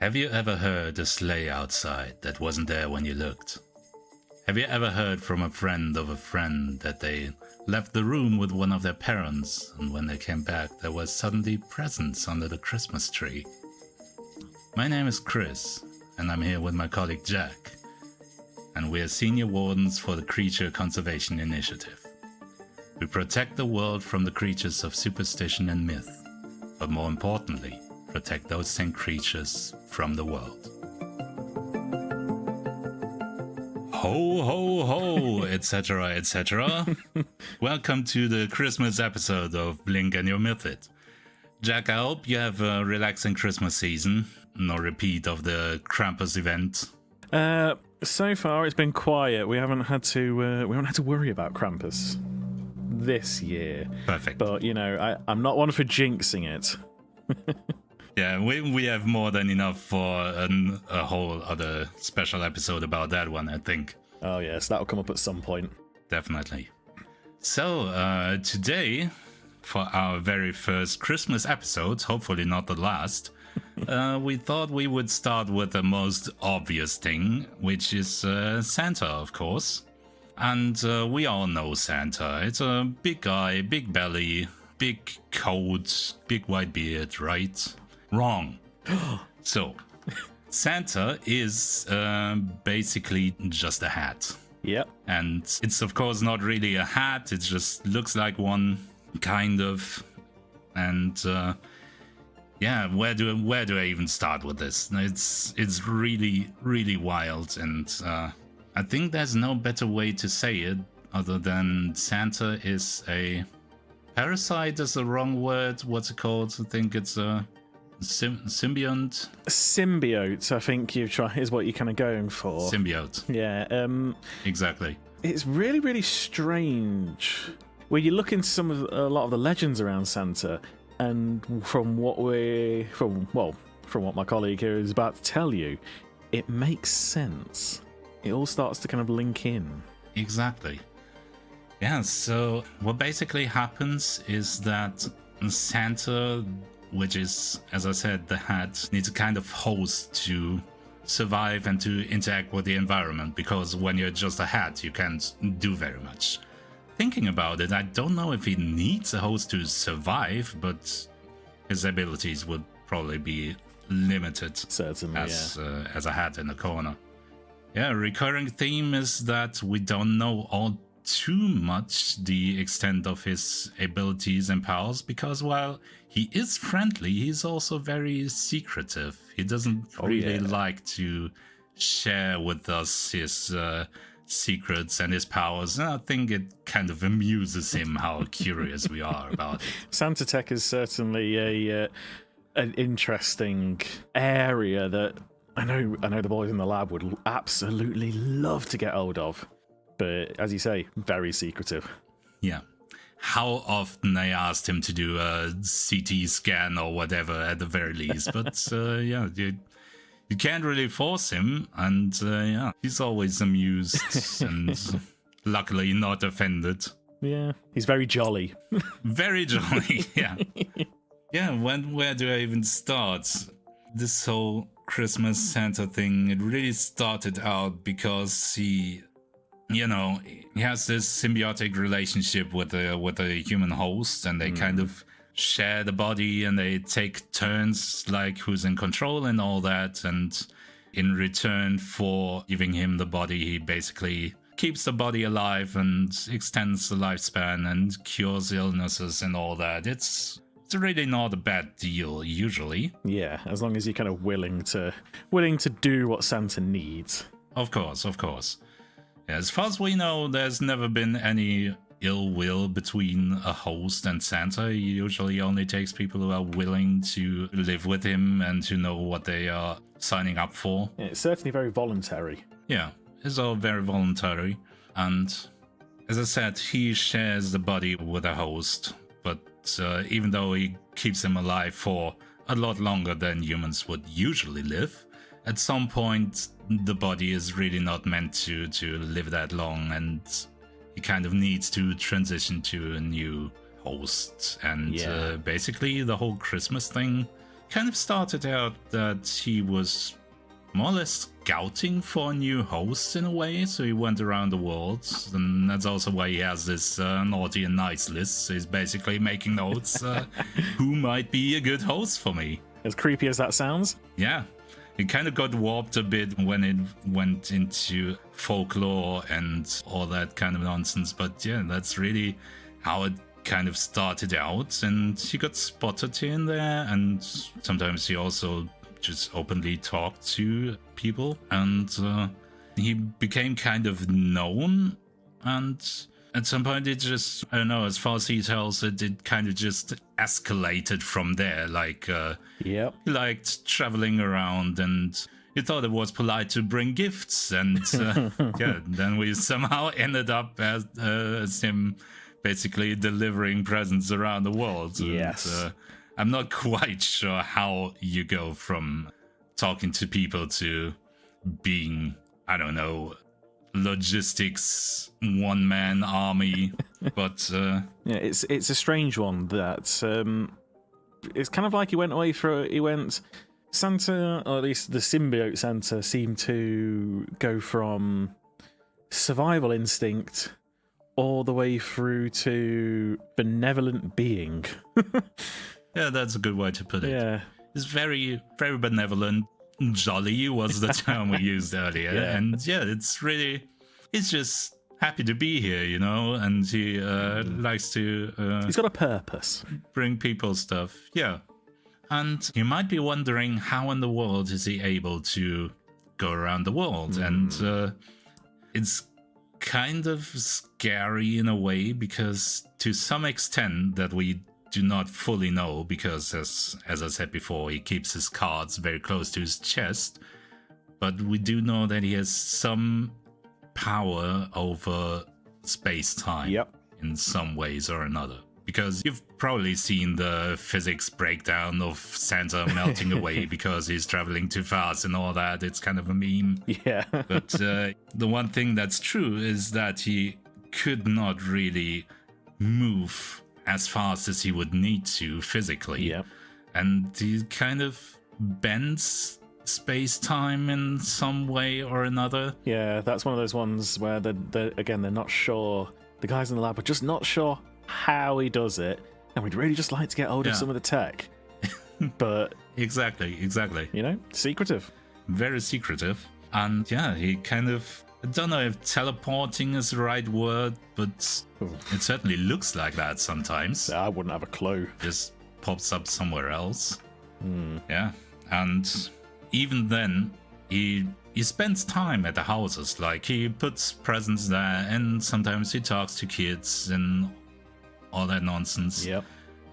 Have you ever heard a sleigh outside that wasn't there when you looked? Have you ever heard from a friend of a friend that they left the room with one of their parents, and when they came back there was suddenly presents under the Christmas tree? My name is Chris, and I'm here with my colleague Jack, and we're senior wardens for the Creature Conservation Initiative. We protect the world from the creatures of superstition and myth, but more importantly, protect those same creatures from the world. Ho, ho, ho, etc., etc. Welcome to the Christmas episode of Blink and Your Myth It. Jack, I hope you have a relaxing Christmas season. No repeat of the Krampus event. So far it's been quiet. We haven't had to worry about Krampus this year. Perfect. But you know, I'm not one for jinxing it. Yeah, we have more than enough for a whole other special episode about that one, I think. Oh yes, that'll come up at some point. Definitely. So, today, for our very first Christmas episode, hopefully not the last, we thought we would start with the most obvious thing, which is Santa, of course. And we all know Santa. It's a big guy, big belly, big coat, big white beard, right? Wrong. So, Santa is basically just a hat. Yep. And it's of course not really a hat, it just looks like one, kind of. And yeah, where do I even start with this? It's really wild, and I think there's no better way to say it other than Santa is a parasite. Is the wrong word. What's it called? I think it's a symbiont. Symbiote, I think is what you're kind of going for. Symbiote. Yeah. Exactly. It's really strange. Where you look into a lot of the legends around Santa, and from what my colleague here is about to tell you, it makes sense. It all starts to kind of link in. Exactly. Yeah, so what basically happens is that Santa, which is, as I said, the hat, needs a kind of host to survive and to interact with the environment, because when you're just a hat, you can't do very much. Thinking about it, I don't know if he needs a host to survive, but his abilities would probably be limited. Certainly, as a hat in a corner. Yeah, a recurring theme is that we don't know all too much the extent of his abilities and powers, because while he is friendly, he's also very secretive. He doesn't really like to share with us his secrets and his powers, and I think it kind of amuses him how curious we are about it. Santa Tech is certainly an interesting area that I know the boys in the lab would absolutely love to get hold of. But as you say, very secretive. Yeah. How often I asked him to do a CT scan or whatever at the very least. But yeah, you can't really force him. And yeah, he's always amused and luckily not offended. Yeah, he's very jolly. Very jolly, yeah. Yeah, where do I even start? This whole Christmas Santa thing, it really started out because he has this symbiotic relationship with the human host, and they kind of share the body, and they take turns like who's in control and all that. And in return for giving him the body, he basically keeps the body alive and extends the lifespan and cures illnesses and all that. It's really not a bad deal usually. Yeah, as long as you're kind of willing to do what Santa needs. Of course. As far as we know, there's never been any ill will between a host and Santa. He usually only takes people who are willing to live with him and to know what they are signing up for. Yeah, it's certainly very voluntary. Yeah, it's all very voluntary. And as I said, he shares the body with a host, but even though he keeps him alive for a lot longer than humans would usually live, at some point the body is really not meant to live that long, and he kind of needs to transition to a new host. And basically the whole Christmas thing kind of started out that he was more or less scouting for new hosts in a way, so he went around the world, and that's also why he has this naughty and nice list. So he's basically making notes who might be a good host for me. As creepy as that sounds. Yeah, it kind of got warped a bit when it went into folklore and all that kind of nonsense, but yeah, that's really how it kind of started out, and he got spotted here and there, and sometimes he also just openly talked to people, and he became kind of known, and at some point it just, I don't know, as far as he tells it, it kind of just escalated from there. Like he liked traveling around, and he thought it was polite to bring gifts, and yeah, then we somehow ended up as him basically delivering presents around the world. Yes. And, I'm not quite sure how you go from talking to people to being, I don't know, logistics one-man army, but yeah, it's a strange one. That it's kind of like he went Santa, or at least the symbiote Santa, seemed to go from survival instinct all the way through to benevolent being. Yeah, that's a good way to put it. Yeah. It's very, very benevolent. Jolly was the term we used earlier. Yeah. And yeah, he's just happy to be here, you know, and he likes to... he's got a purpose. Bring people stuff. Yeah. And you might be wondering, how in the world is he able to go around the world? And it's kind of scary in a way, because to some extent that we do not fully know, because as I said before, he keeps his cards very close to his chest, but we do know that he has some power over space-time in some ways or another, because you've probably seen the physics breakdown of Santa melting away because he's traveling too fast and all that. It's kind of a meme. Yeah. But the one thing that's true is that he could not really move as fast as he would need to physically. Yep. And he kind of bends space-time in some way or another. Yeah, that's one of those ones where they're not sure. The guys in the lab are just not sure how he does it, and we'd really just like to get hold of some of the tech. But Exactly. you know, secretive. Very secretive. And yeah, he kind of, I don't know if teleporting is the right word, but it certainly looks like that sometimes. I wouldn't have a clue. Just pops up somewhere else. Yeah. And even then, he spends time at the houses. Like, he puts presents there, and sometimes he talks to kids and all that nonsense. Yep.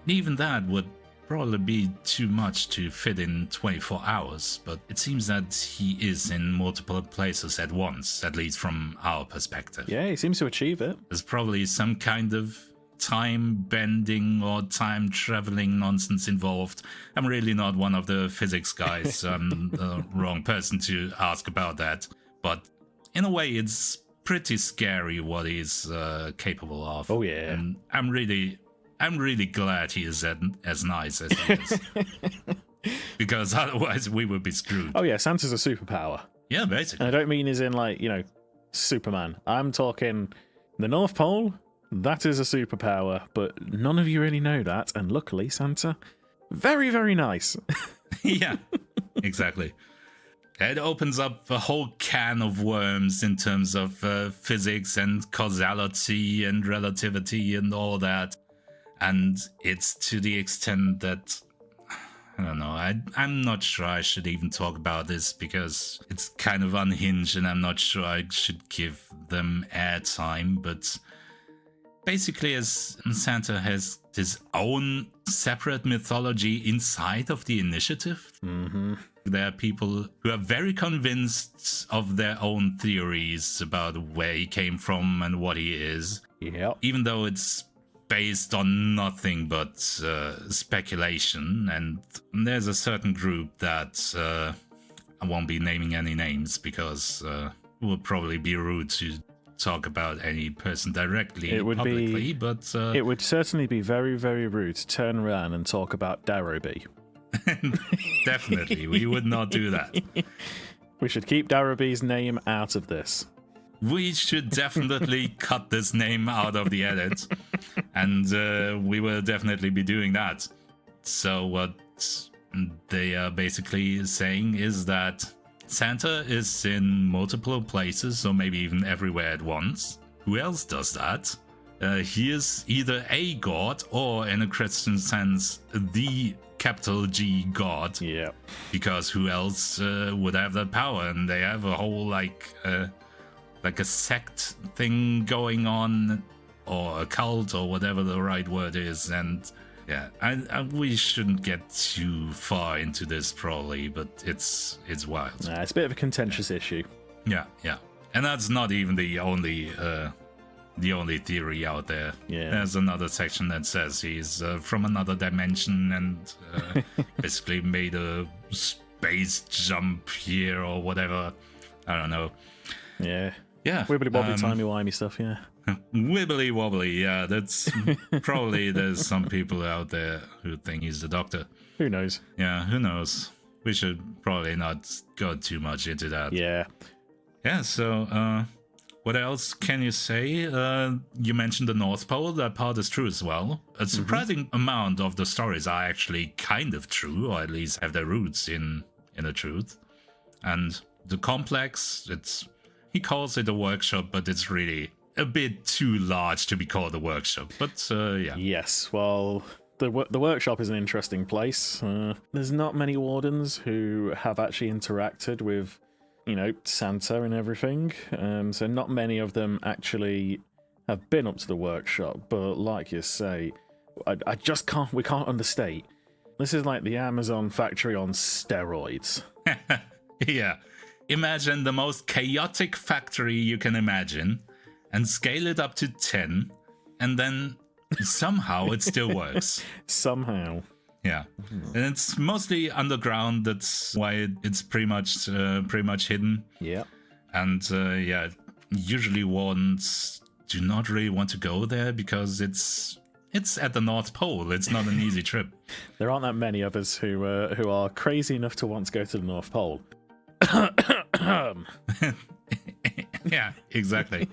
Even that would probably be too much to fit in 24 hours, but it seems that he is in multiple places at once, at least from our perspective. Yeah, he seems to achieve it. There's probably some kind of time bending or time traveling nonsense involved. I'm really not one of the physics guys. I'm the wrong person to ask about that. But in a way, it's pretty scary what he's capable of. Oh yeah. And I'm really glad he is as nice as he is. Because otherwise we would be screwed. Oh yeah, Santa's a superpower. Yeah, basically. And I don't mean as in, like, you know, Superman. I'm talking the North Pole. That is a superpower, but none of you really know that. And luckily, Santa, very, very nice. Yeah, exactly. It opens up a whole can of worms in terms of physics and causality and relativity and all that. And it's to the extent that, I don't know, I'm not sure I should even talk about this, because it's kind of unhinged and I'm not sure I should give them airtime, but basically, as Santa has his own separate mythology inside of the initiative. Mm-hmm. There are people who are very convinced of their own theories about where he came from and what he is. Yep. Even though it's based on nothing but speculation. And there's a certain group that I won't be naming any names, because it would probably be rude to talk about any person directly publicly, but it would certainly be very, very rude to turn around and talk about Darrowby. Definitely, we would not do that. We should keep Daraby's name out of this. We should definitely cut this name out of the edit, and we will definitely be doing that. So what they are basically saying is that Santa is in multiple places, or maybe even everywhere at once. Who else does that? He is either a god, or in a Christian sense, the capital G god. Yeah. Because who else would have that power? And they have a whole like a sect thing going on, or a cult, or whatever the right word is. And yeah, we shouldn't get too far into this probably, but it's wild. Nah, it's a bit of a contentious issue. Yeah, and that's not even the only theory out there. Yeah. There's another section that says he's from another dimension and basically made a space jump here or whatever. I don't know. Yeah. Yeah. Wibbly wobbly, timey-wimey stuff, yeah. Wibbly wobbly, yeah. That's probably there's some people out there who think he's the Doctor. Who knows? Yeah, who knows? We should probably not go too much into that. Yeah. Yeah, so what else can you say? You mentioned the North Pole. That part is true as well. A surprising amount of the stories are actually kind of true, or at least have their roots in the truth. And the complex, he calls it a workshop, but it's really a bit too large to be called a workshop. But yeah. Yes, well, the workshop is an interesting place. There's not many wardens who have actually interacted with, Santa and everything. So not many of them actually have been up to the workshop. But like you say, I just can't. We can't understate. This is like the Amazon factory on steroids. Yeah. Imagine the most chaotic factory you can imagine, and scale it up to 10, and then somehow it still works. Somehow. Yeah, and it's mostly underground. That's why it's pretty much hidden. Yeah, and yeah, usually wardens do not really want to go there because it's at the North Pole. It's not an easy trip. There aren't that many of us who are crazy enough to want to go to the North Pole. Yeah, exactly.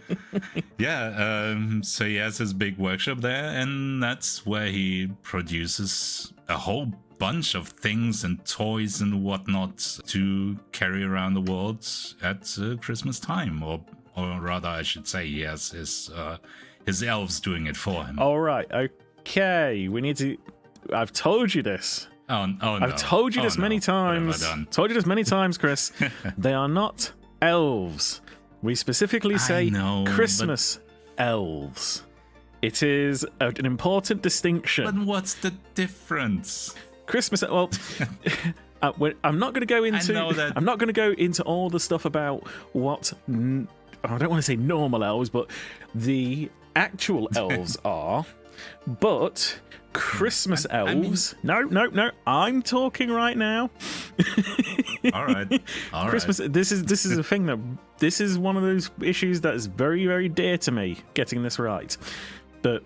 Yeah, so he has his big workshop there, and that's where he produces a whole bunch of things and toys and whatnot to carry around the world at Christmas time, or rather, I should say, he has his elves doing it for him. All right, okay, we need to. I've told you this. Oh no! I've told you this many times. Told you this many times, Chris. They are not elves. We specifically say Christmas elves. It is an important distinction. But what's the difference? Christmas. Well, I'm not going to go into. I'm not going to go into all the stuff about what. I don't want to say normal elves, but the actual elves are. But Christmas elves. No. I'm talking right now. All right. Christmas. This is a thing that. This is one of those issues that is very, very dear to me. Getting this right, but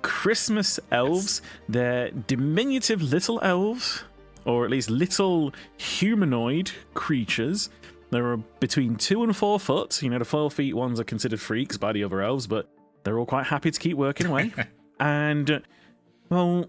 Christmas elves. They're diminutive little elves, or at least little humanoid creatures. They're between 2 and 4 foot. The 4 feet ones are considered freaks by the other elves, but they're all quite happy to keep working away. And, well,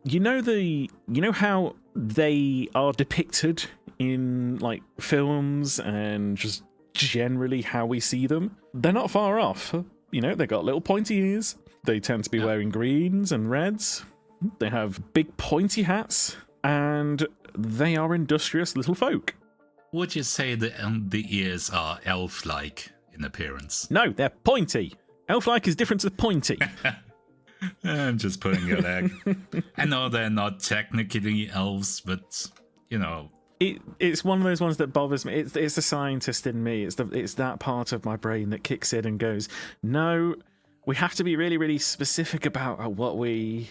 you know how they are depicted in, like, films and just generally how we see them? They're not far off. They got little pointy ears. They tend to be wearing greens and reds. They have big pointy hats, and they are industrious little folk. Would you say the ears are elf-like in appearance? No, they're pointy. Elf-like is different to pointy. I'm just pulling your leg. I know they're not technically elves, but it's one of those ones that bothers me. It's the scientist in me. It's that part of my brain that kicks in and goes, no, we have to be really, really specific about what we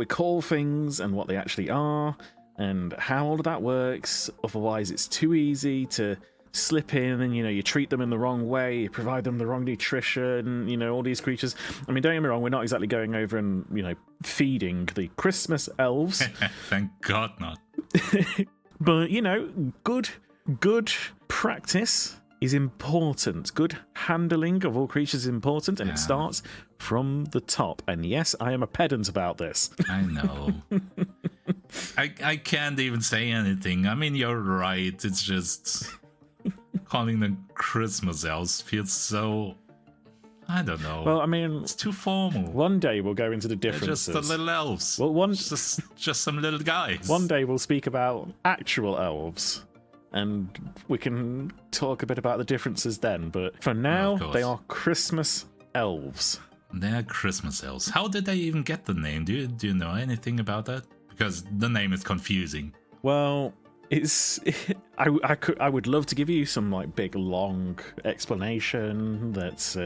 call things and what they actually are and how all of that works. Otherwise, it's too easy to slip in and, you treat them in the wrong way, you provide them the wrong nutrition, all these creatures. I mean, don't get me wrong, we're not exactly going over and, feeding the Christmas elves. Thank God not. But, good practice is important. Good handling of all creatures is important, and it starts from the top. And yes, I am a pedant about this. I know. I can't even say anything. I mean, you're right. It's just calling them Christmas elves feels so... I don't know. Well, I mean... It's too formal. One day we'll go into the differences. They're just the little elves. Well, just some little guys. One day we'll speak about actual elves, and we can talk a bit about the differences then. But for now, they are Christmas elves. They're Christmas elves. How did they even get the name? Do you know anything about that? Because the name is confusing. Well, I would love to give you some big long explanation that's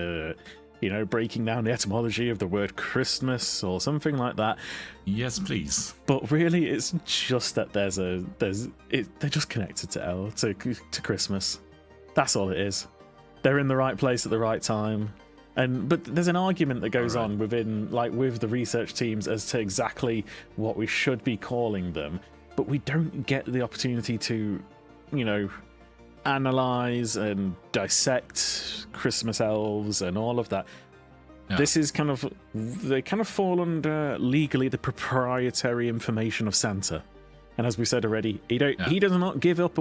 breaking down the etymology of the word Christmas or something like that. Yes, please. But really, it's just that they're just connected to Christmas. That's all it is. They're in the right place at the right time. But there's an argument that goes on within, with the research teams as to exactly what we should be calling them. But we don't get the opportunity to, analyze and dissect Christmas elves and all of that. Yeah. This is they fall under legally the proprietary information of Santa. And as we said already, he does not give up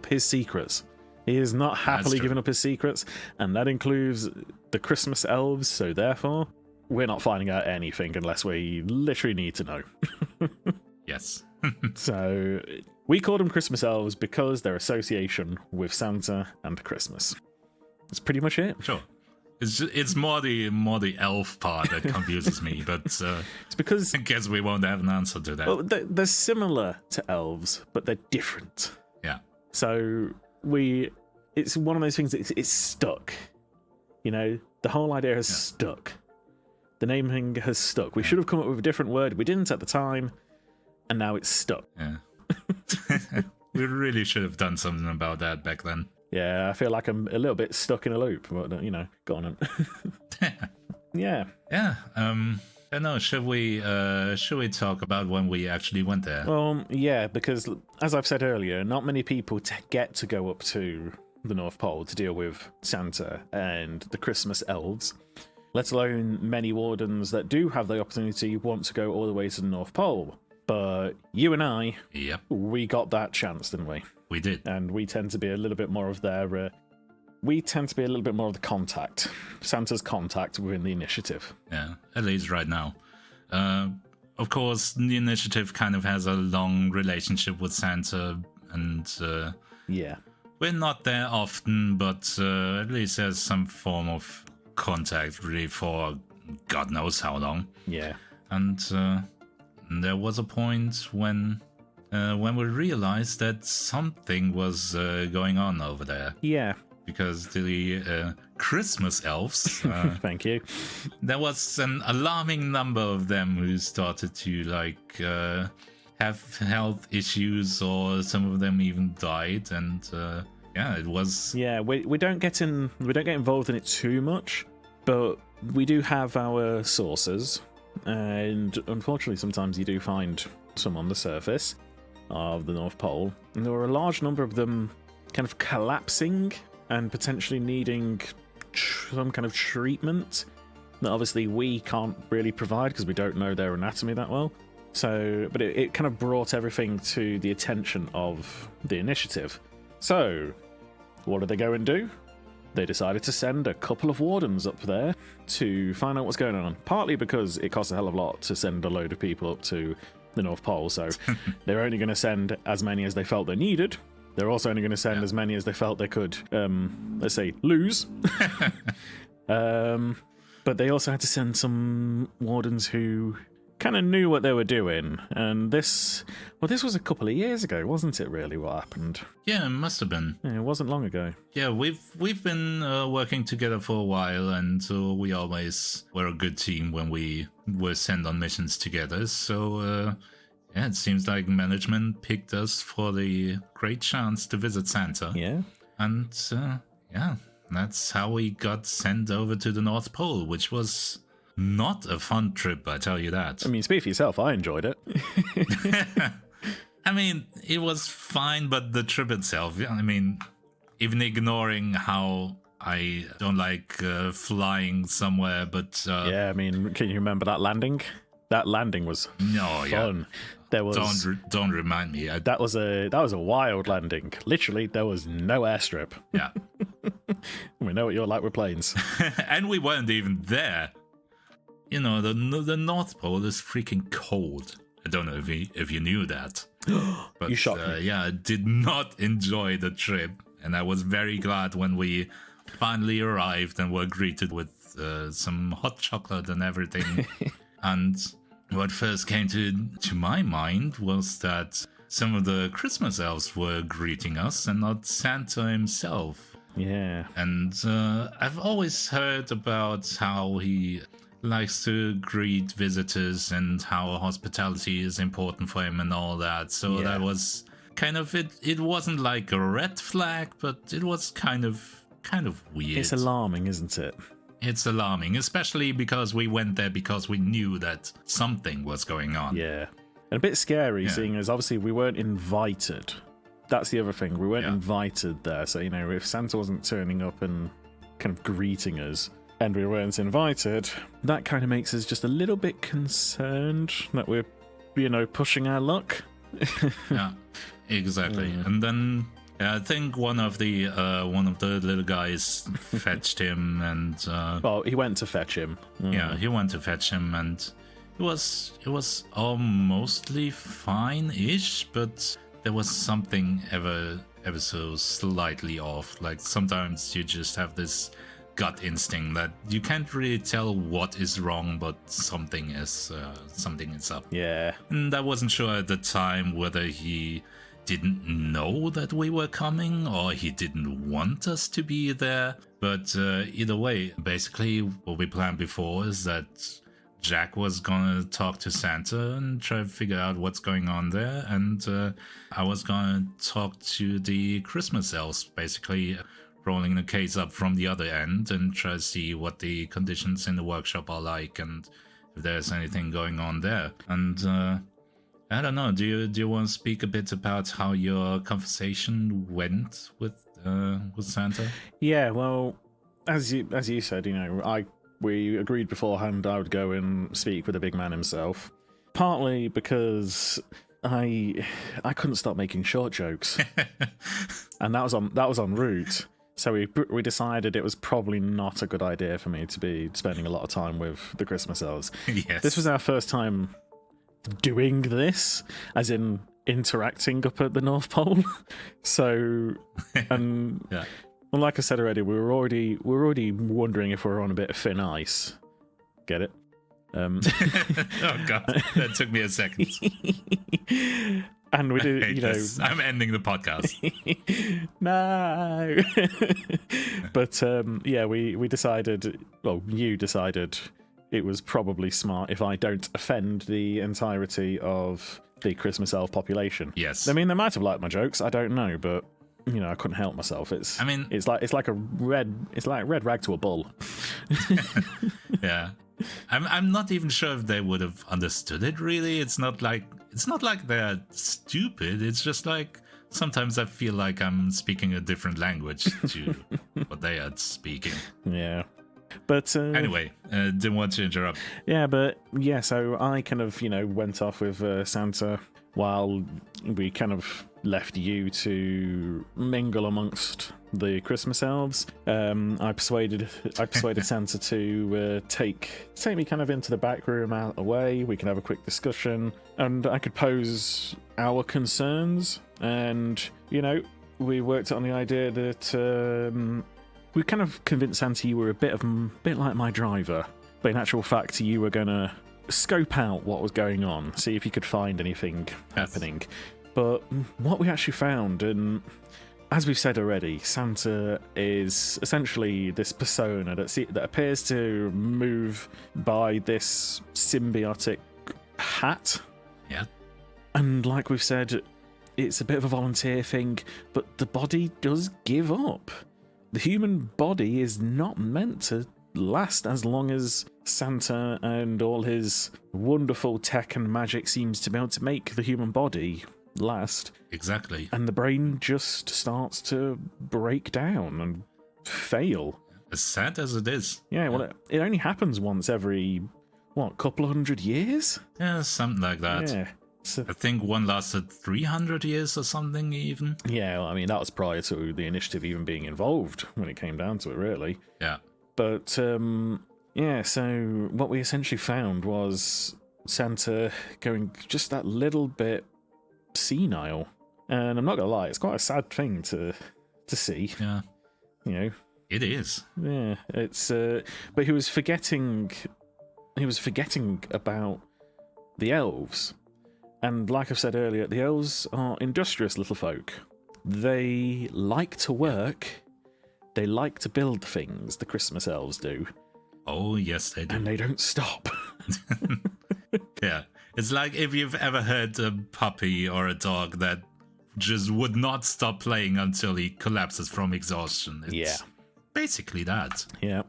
his secrets. He is not happily giving up his secrets, and that includes the Christmas elves, so therefore, we're not finding out anything unless we literally need to know. Yes. So, we call them Christmas elves because their association with Santa and Christmas. That's pretty much it. Sure. It's more the elf part that confuses me, but it's because I guess we won't have an answer to that. Well, they're similar to elves, but they're different. Yeah. So it's one of those things that it's stuck. The whole idea has stuck. The naming has stuck. We should have come up with a different word. We didn't at the time, and now it's stuck. Yeah. We really should have done something about that back then. Yeah, I feel like I'm a little bit stuck in a loop, but go on. Yeah. Yeah. I know. Should we talk about when we actually went there? Well, yeah, because as I've said earlier, not many people get to go up to the North Pole to deal with Santa and the Christmas elves, let alone many wardens that do have the opportunity want to go all the way to the North Pole. But you and I, we got that chance, didn't we? We did. And we tend to be a little bit more of the contact, Santa's contact within the initiative. Yeah, at least right now. Of course, the initiative kind of has a long relationship with Santa, and we're not there often, but at least there's some form of contact really for God knows how long. Yeah. And there was a point when we realized that something was going on over there. Yeah. Because the Christmas elves... Thank you. There was an alarming number of them who started to, have health issues, or some of them even died, and, it was... Yeah, we don't get involved in it too much, but we do have our sources, and unfortunately sometimes you do find some on the surface of the North Pole, and there were a large number of them kind of collapsing and potentially needing some kind of treatment that obviously we can't really provide because we don't know their anatomy that well. So, but it kind of brought everything to the attention of the initiative. So, what did they go and do? They decided to send a couple of wardens up there to find out what's going on. Partly because it costs a hell of a lot to send a load of people up to the North Pole, so they're only going to send as many as they felt they needed. They're also only going to send as many as they felt they could, let's say, lose. But they also had to send some wardens who kind of knew what they were doing. And this was a couple of years ago, wasn't it, really, what happened? Yeah, it must have been. Yeah, it wasn't long ago. Yeah, we've been working together for a while, and we always were a good team when we were sent on missions together. So, Yeah, it seems like management picked us for the great chance to visit Santa. Yeah. And yeah, that's how we got sent over to the North Pole, which was not a fun trip, I tell you that. I mean, speak for yourself, I enjoyed it. I mean, it was fine, but the trip itself, I mean, even ignoring how I don't like flying somewhere, but... yeah, I mean, can you remember that landing? That landing was fun. Yeah. There was Don't remind me. that was a wild landing. Literally, there was no airstrip. Yeah. We know what you're like with planes. And we weren't even there. You know, the North Pole is freaking cold. I don't know if you knew that. But You shocked me. Yeah, I did not enjoy the trip. And I was very glad when we finally arrived and were greeted with some hot chocolate and everything. And what first came to my mind was that some of the Christmas elves were greeting us and not Santa himself. Yeah. And I've always heard about how he likes to greet visitors and how hospitality is important for him and all that. So that was kind of it. It wasn't like a red flag, but it was kind of weird. It's alarming, isn't it? It's alarming, especially because we went there because we knew that something was going on. Yeah. And a bit scary, seeing as obviously we weren't invited. That's the other thing. We weren't invited there. So, you know, if Santa wasn't turning up and kind of greeting us and we weren't invited, that kind of makes us just a little bit concerned that we're, you know, pushing our luck. Yeah, exactly. And then I think one of the little guys fetched him, and well, he went to fetch him. Yeah, he went to fetch him, and it was all mostly fine-ish, but there was something ever so slightly off. Like sometimes you just have this gut instinct that you can't really tell what is wrong, but something is up. Yeah. And I wasn't sure at the time whether he didn't know that we were coming or he didn't want us to be there. But either way, basically what we planned before is that Jack was gonna talk to Santa and try to figure out what's going on there, and I was gonna talk to the Christmas Elves, basically rolling the case up from the other end and try to see what the conditions in the workshop are like and if there's anything going on there. And I don't know, do you want to speak a bit about how your conversation went with Santa? Yeah, well, as you said, you know, we agreed beforehand I would go and speak with the big man himself. Partly because I couldn't stop making short jokes, and that was en route. So we decided it was probably not a good idea for me to be spending a lot of time with the Christmas Elves. Yes. This was our first time doing this, as in interacting up at the North Pole. So, and yeah. Well, like I said already, we were already wondering if we were on a bit of thin ice. Get it? Oh god, that took me a second. And we did, you know. I'm ending the podcast. No. But yeah, we decided. Well, you decided it was probably smart if I don't offend the entirety of the Christmas elf population. Yes. I mean, they might have liked my jokes. I don't know, but you know, I couldn't help myself. It's like red rag to a bull. Yeah. I'm not even sure if they would have understood it really. It's not like they're stupid. It's just like sometimes I feel like I'm speaking a different language to what they are speaking. Yeah. But anyway, didn't want to interrupt. Yeah, but yeah, so I kind of, you know, went off with Santa while we kind of left you to mingle amongst the Christmas elves. I persuaded Santa to take me kind of into the back room out of the way. We can have a quick discussion, and I could pose our concerns. And you know, we worked on the idea that we kind of convinced Santa you were a bit like my driver, but in actual fact, you were gonna scope out what was going on, see if you could find anything happening. But what we actually found, and as we've said already, Santa is essentially this persona that appears to move by this symbiotic hat. Yeah. And like we've said, it's a bit of a volunteer thing, but the body does give up. The human body is not meant to last as long as Santa and all his wonderful tech and magic seems to be able to make the human body last. Exactly. And the brain just starts to break down and fail. As sad as it is. Yeah, well, it only happens once every, couple of 100 years? Yeah, something like that. Yeah. So, I think one lasted 300 years or something even. yeah, well, I mean, that was prior to the initiative even being involved when it came down to it, really. Yeah. But, yeah, so what we essentially found was Santa going just that little bit senile. And I'm not going to lie, it's quite a sad thing to see. Yeah. You know? It is. Yeah, it's, but he was forgetting about the elves. And like I've said earlier, the elves are industrious little folk. They like to work. They like to build things, the Christmas elves do. Oh, yes, they do. And they don't stop. Yeah. It's like if you've ever heard a puppy or a dog that just would not stop playing until he collapses from exhaustion. It's basically that. Yeah.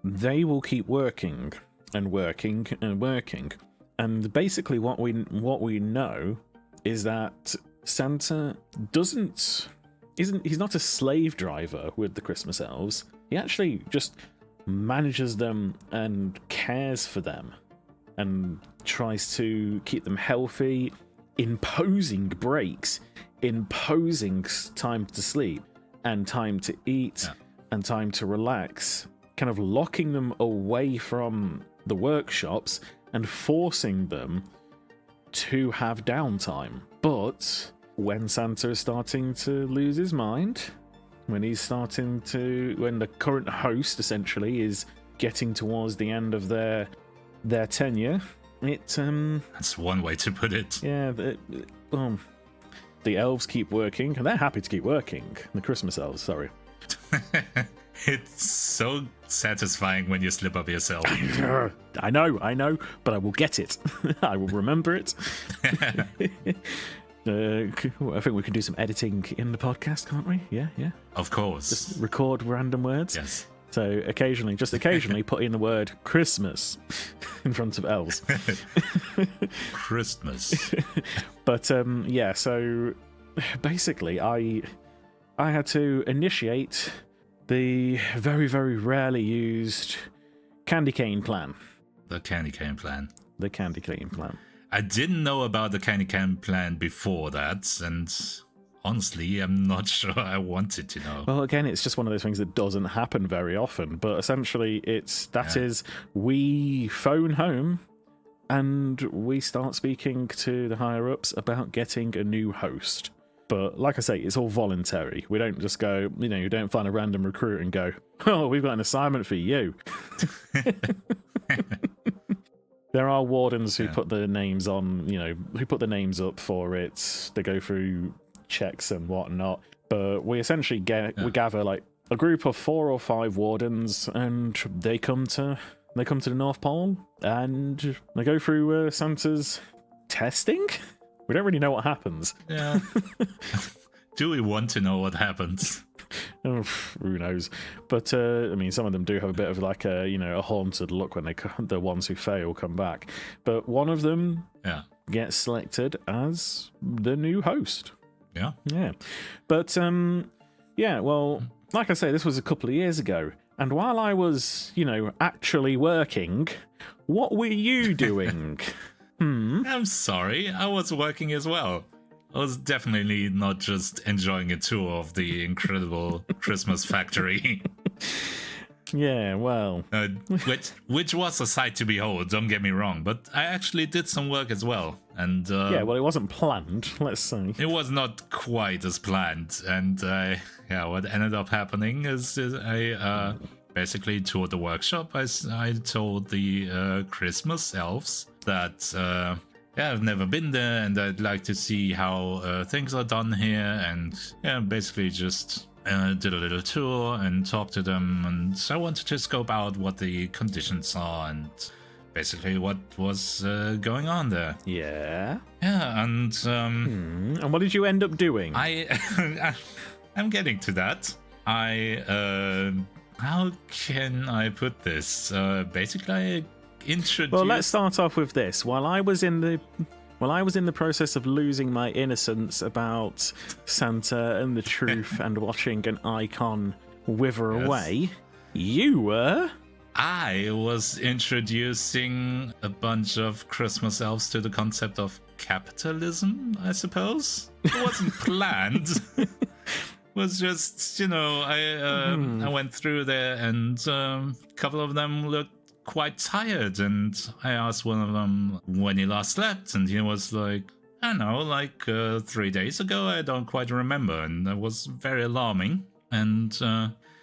They will keep working and working and working. And basically what we know is that Santa he's not a slave driver with the Christmas elves. He actually just manages them and cares for them and tries to keep them healthy, imposing breaks, imposing time to sleep and time to eat and time to relax, kind of locking them away from the workshops and forcing them to have downtime. But when Santa is starting to lose his mind, when the current host essentially is getting towards the end of their tenure, That's one way to put it. Yeah, the elves keep working, and they're happy to keep working. The Christmas elves, sorry. It's so satisfying when you slip up yourself. I know, but I will get it. I will remember it. I think we can do some editing in the podcast, can't we? Yeah. Of course. Just record random words. Yes. So occasionally put in the word Christmas in front of elves. Christmas. But yeah, so basically I had to initiate the very, very rarely used candy cane plan. The candy cane plan. The candy cane plan. I didn't know about the candy cane plan before that, and honestly, I'm not sure I wanted to know. Well, again, it's just one of those things that doesn't happen very often, but essentially is we phone home and we start speaking to the higher-ups about getting a new host. But like I say, it's all voluntary. We don't just go, you don't find a random recruit and go, oh, we've got an assignment for you. There are wardens who put the names on, who put the names up for it. They go through checks and whatnot. But we essentially we gather like a group of 4 or 5 wardens, and they come to the North Pole and they go through Santa's testing. We don't really know what happens. Yeah. Do we want to know what happens? Oh, who knows? But I mean, some of them do have a bit of like a haunted look when the ones who fail come back. But one of them gets selected as the new host. Yeah. Yeah. But well, like I say, this was a couple of years ago. And while I was, actually working, what were you doing? I'm sorry, I was working as well. I was definitely not just enjoying a tour of the incredible Christmas factory. Yeah, well... which was a sight to behold, don't get me wrong, but I actually did some work as well. And yeah, well, it wasn't planned, let's say. It was not quite as planned, and what ended up happening is I basically toured the workshop. I told the Christmas Elves that... I've never been there, and I'd like to see how things are done here, and basically just did a little tour and talked to them, and so I wanted to scope out what the conditions are and basically what was going on there. Yeah. Yeah, and And what did you end up doing? I'm getting to that. How can I put this? Basically, I introduced. Well, let's start off with this. While I was in the process of losing my innocence about Santa and the truth and watching an icon wither away, you were. I was introducing a bunch of Christmas elves to the concept of capitalism, I suppose. It wasn't planned. It was just, I went through there and a couple of them looked quite tired, and I asked one of them when he last slept, and he was like, I don't know, like 3 days ago, I don't quite remember, and that was very alarming. And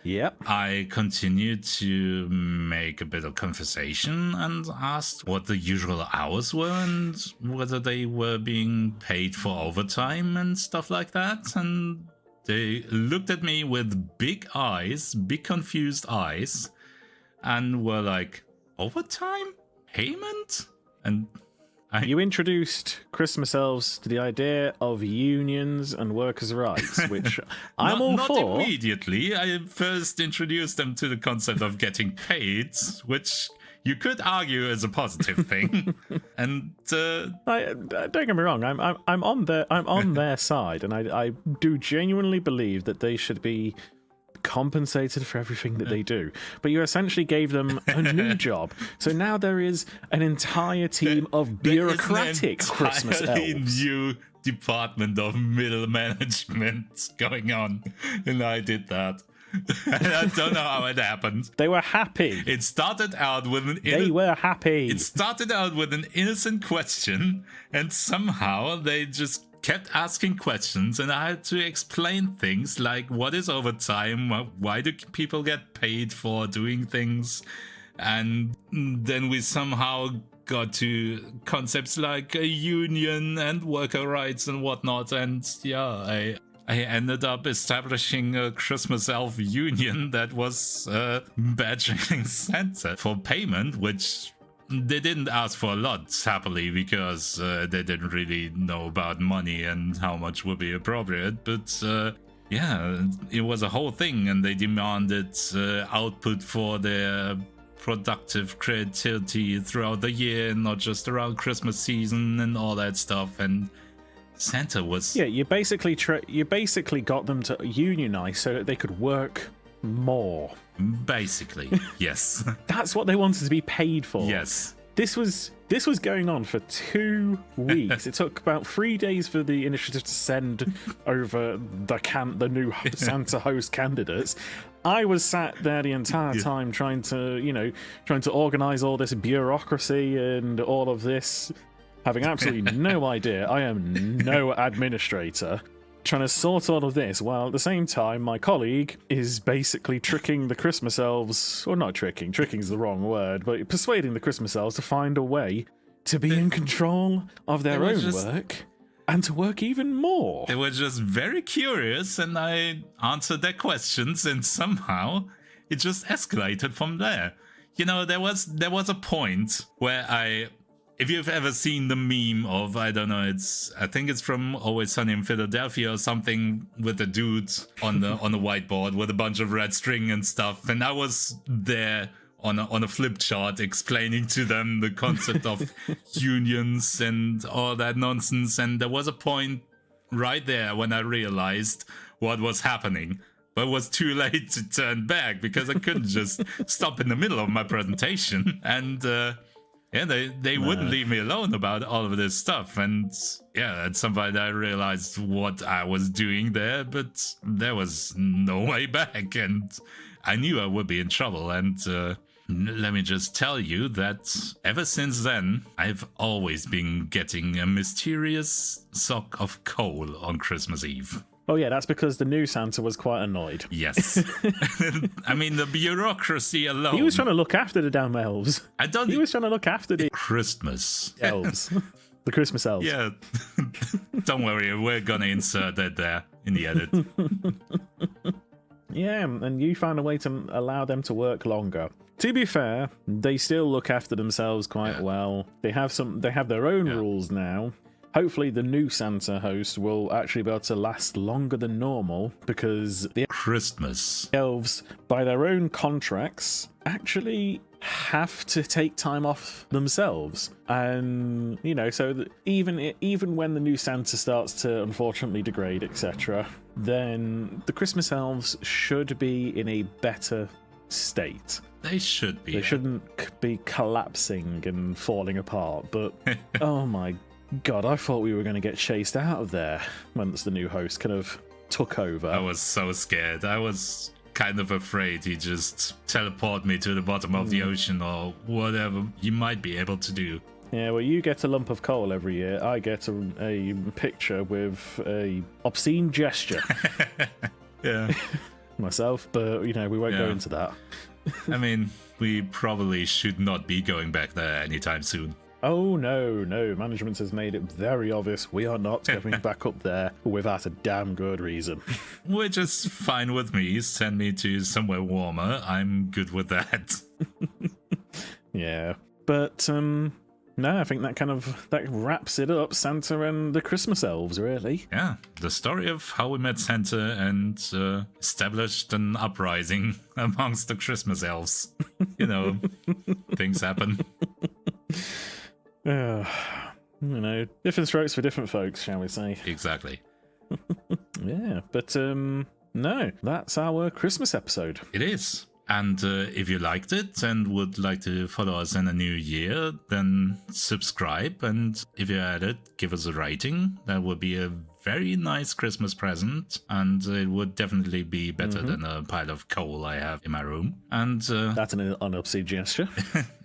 Yep. I continued to make a bit of conversation and asked what the usual hours were and whether they were being paid for overtime and stuff like that. And they looked at me with big eyes, big confused eyes, and were like, overtime? Payment? And you introduced Christmas Elves to the idea of unions and workers' rights, which I'm all for. Not immediately. I first introduced them to the concept of getting paid, which you could argue is a positive thing. And don't get me wrong, I'm on their side, and I do genuinely believe that they should be compensated for everything that they do, but you essentially gave them a new job, so now there is an entire team of bureaucratic Christmas elves. New department of middle management going on, and I did that. I don't know how it happened. They were happy. It started out with an They were happy. It started out with an innocent question, and somehow they just kept asking questions, and I had to explain things like what is overtime, why do people get paid for doing things, and then we somehow got to concepts like a union and worker rights and whatnot, and yeah, I ended up establishing a Christmas Elf union that was badgering Santa for payment, which they didn't ask for a lot, happily, because they didn't really know about money and how much would be appropriate. But yeah, it was a whole thing, and they demanded output for their productive creativity throughout the year, not just around Christmas season and all that stuff. And Santa was... Yeah, you basically got them to unionize so that they could work more. Basically, yes. That's what they wanted to be paid for. Yes. This was going on for 2 weeks. It took about 3 days for the initiative to send over the new Santa host candidates. I was sat there the entire time trying to organize all this bureaucracy and all of this, having absolutely no idea. I am no administrator. Trying to sort all of this, while at the same time my colleague is basically tricking the Christmas elves, or not tricking's the wrong word, but persuading the Christmas elves to find a way to be in control of their own work and to work even more. They were just very curious, and I answered their questions, and somehow it just escalated from there. You know, there was a point where if you've ever seen the meme of, I don't know, I think it's from Always Sunny in Philadelphia or something, with a dude on the whiteboard with a bunch of red string and stuff, and I was there on a flip chart explaining to them the concept of unions and all that nonsense, and there was a point right there when I realized what was happening. But it was too late to turn back, because I couldn't just stop in the middle of my presentation. And yeah, they wouldn't leave me alone about all of this stuff. And yeah, at some point I realized what I was doing there, but there was no way back. And I knew I would be in trouble. And let me just tell you that ever since then, I've always been getting a mysterious sock of coal on Christmas Eve. Oh yeah, that's because the new Santa was quite annoyed. Yes. I mean, the bureaucracy alone. He was trying to look after the damn elves. He was trying to look after the Christmas elves. The Christmas elves. Yeah. Don't worry, we're gonna insert that there in the edit. Yeah, and you found a way to allow them to work longer. To be fair, they still look after themselves quite well. They have their own rules now. Hopefully the new Santa host will actually be able to last longer than normal, because the Christmas elves, by their own contracts, actually have to take time off themselves. And, you know, so that even when the new Santa starts to unfortunately degrade, etc., then the Christmas elves should be in a better state. They should be. They shouldn't be collapsing and falling apart, but oh my God, I thought we were going to get chased out of there once the new host kind of took over. I was so scared. I was kind of afraid he just teleport me to the bottom of the ocean or whatever he might be able to do. Yeah, well, you get a lump of coal every year. I get a picture with a obscene gesture. Yeah. Myself, but, you know, we won't go into that. I mean, we probably should not be going back there anytime soon. Oh, no. Management has made it very obvious we are not going back up there without a damn good reason. Which is fine with me. Send me to somewhere warmer. I'm good with that. Yeah. But, no, I think that wraps it up. Santa and the Christmas elves, really. Yeah, the story of how we met Santa and established an uprising amongst the Christmas elves. You know, things happen. You know, different strokes for different folks, shall we say. Exactly. Yeah, but no, that's our Christmas episode. It is. And if you liked it and would like to follow us in the new year, then subscribe. And if you're at it, give us a rating. That would be a very nice Christmas present. And it would definitely be better than a pile of coal I have in my room. And that's an unobscene gesture.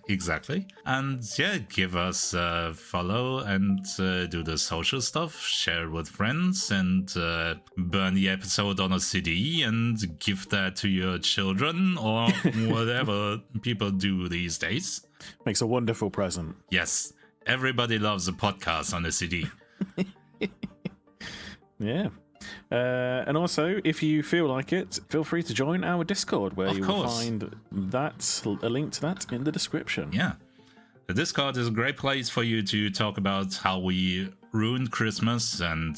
Exactly. And yeah, give us a follow and do the social stuff, share it with friends, and burn the episode on a CD and give that to your children or whatever people do these days. Makes a wonderful present. Yes, everybody loves a podcast on a CD. Yeah. And also, if you feel like it, feel free to join our Discord, where you will find a link to that in the description. Yeah. The Discord is a great place for you to talk about how we ruined Christmas and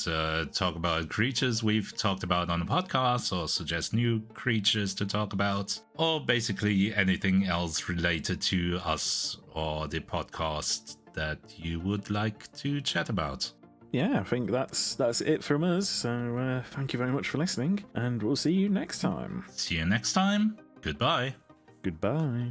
talk about creatures we've talked about on the podcast, or suggest new creatures to talk about, or basically anything else related to us or the podcast that you would like to chat about. Yeah, I think that's it from us. So thank you very much for listening, and we'll see you next time. See you next time. Goodbye. Goodbye.